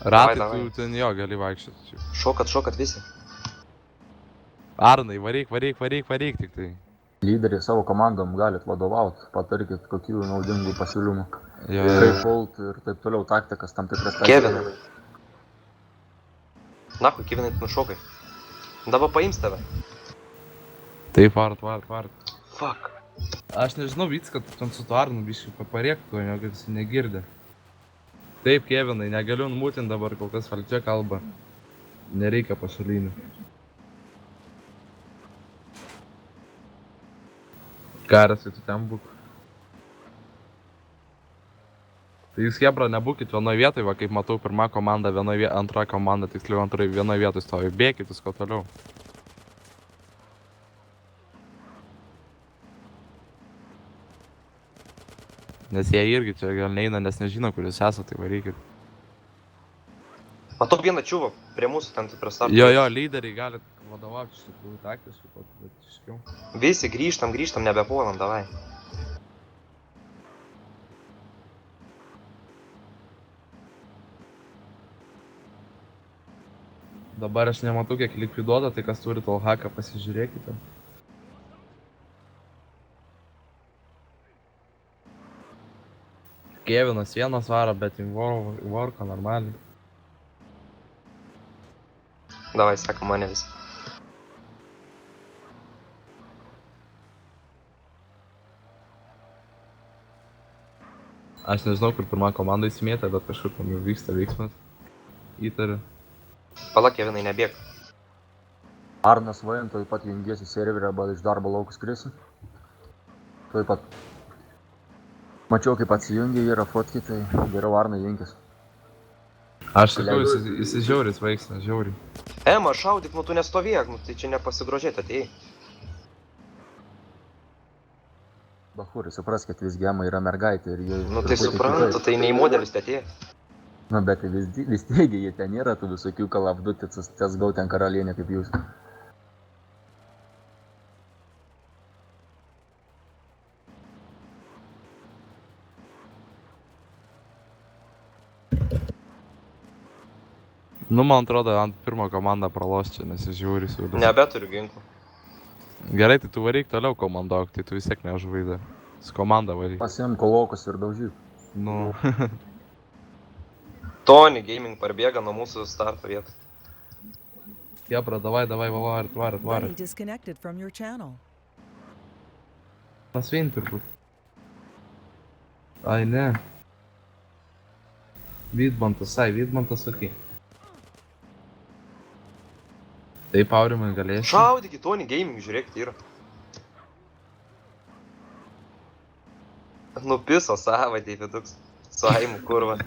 Ratai, Davai. tu ten jo gali vaikščioti. Šokat visi. Arnai, varyk tik tai. Lyderiai savo komandom galit vadovauti, patarkit kokių naudingų pasiūlymų. Jo, Kaip pult ir taip toliau, taktikas tam tikras Kevinai. Nahui, Kevinai, tu nušokai. Dabar paims tave. Taip, varat. Fuck. Aš nežinau, vyks, kad ten su tuo Arnu biškai paparėktų, kad jis negirdė. Taip, Kevinai, negaliu numutinti dabar, kol kas valdžia kalba. Nereikia pašalinių. Karas, tai tu ten būk. Tai jūs, Hebra, nebūkit vienoje vietoje, va, kaip matau, pirma komanda vienoje vietoje, antra komanda, tiksliau antroje vienoje vietoje stovi. Bėkit jūs ko toliau. Nes jie irgi čia gal neina, nes nežino, kur jūs esate, tai varykit. Matau vieną čiūvą prie mūsų ten prie starto. Jo, lyderiai galit vadovauti iš tikrųjų taktiškai, bet iškiau. Visi grįžtam, nebepuolam, davai. Dabar aš nematau, kiek likviduota, tai kas turi tol haką, pasižiūrėkite. Kevinas vienas varo, bet Invorko normaliai. Davai, seka mane visi. Aš nežinau, kur pirma komanda įsimėtė, bet kažkur tam jau vyksta veiksmas. Įtariu. Pala, Kevinai, nebėg. Arnas Vain, taip pat jungiesi serverį arba iš darbo laukus krisi. Taip pat. Mačiau, kaip atsijungi, yra fotki, tai geriau Arnai junkis. Aš sakau, jis žiauris veiksna, žiauriai. Ema, šaudyk, nu tu nestovėk, nu tai čia nepasigrožėti atėjai. Bahūrai, supraskit, visgi Ema yra mergaitė ir jie... Nu tai suprantu, tai ne į modelis atėjai. Na, bet vis teigia, jie ten nėra tų visokių kalabdutį, CSGO ten karalienė kaip jūs. Nu, man atrodo, ant pirmo komandą pralos čia, nes jis žiauriai siūlis. Nebeturiu ginklų. Gerai, tai tu varyk toliau komandauk, tai tu vis tiek neužvaidai. Su komanda varyk. Pasiimk kolokus ir daužyk. Nu. Tony Gaming parbėga nuo mūsų starto vietos. Hebra, davai, varit. Buddy disconnected from your channel. Pasvein turbūt. Ai, ne. Vidmantas, okei. Taip, Aurimai, galėsi. Šaudykit, Tony Gaming, žiūrėkit, yra. Nupiso savą, Deividuks. Su Aimu, kurva.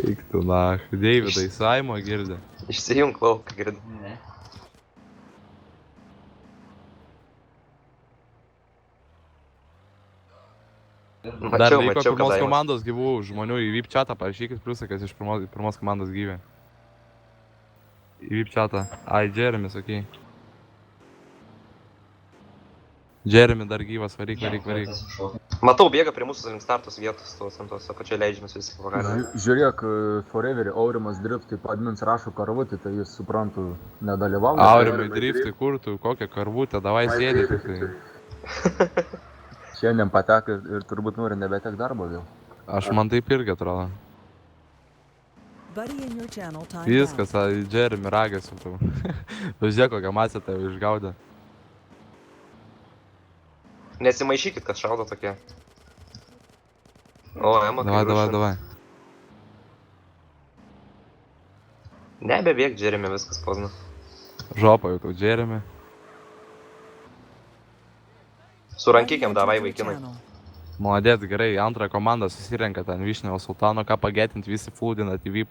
Eik tu nach. Deividai, su Aimo girdė. Išsijunk lauką, girdi. Ne. Dar liko Mačiau, pirmos kada komandos gyvų žmonių į VIP chatą, parašykit pliusą, kas iš pirmos komandos gyvė. Į VIP chatą. Ai, Jeremy, okei. Jeremy dar gyvas, varyk. Matau, bėga prie mūsų link startos vietos, tos ant tos apačiai leidžiamės visi pagalį. Žiūrėk, Foreverį Aurimas Drift, kaip admins rašo karvutį, tai jis, suprantu, nedalyvauja. Aurimai Driftai, kur tu, kokią karvutę, davai sėdė tik tai. Šiandien pateko ir turbūt nori nebetek darbo vėl. Aš man taip irgi atrodo. Buddy in your channel timed out. Viskas, Jeremy ragas jau tau. Pažiūrėk, kokią masę tave išgaudė. Nesimaišykit, kad šaudo tokie. O, Ema, kaip Davai. Nebebėg, Jeremy, viskas pozna. Žopą jau tau, Jeremy. Surankykiam, davai, Buddy entered your vaikinai. channel. Молодец, gerai, antrą komandą susirenka ten Vyšniovo Sultano, ką pagetinti, visi fuldina TV,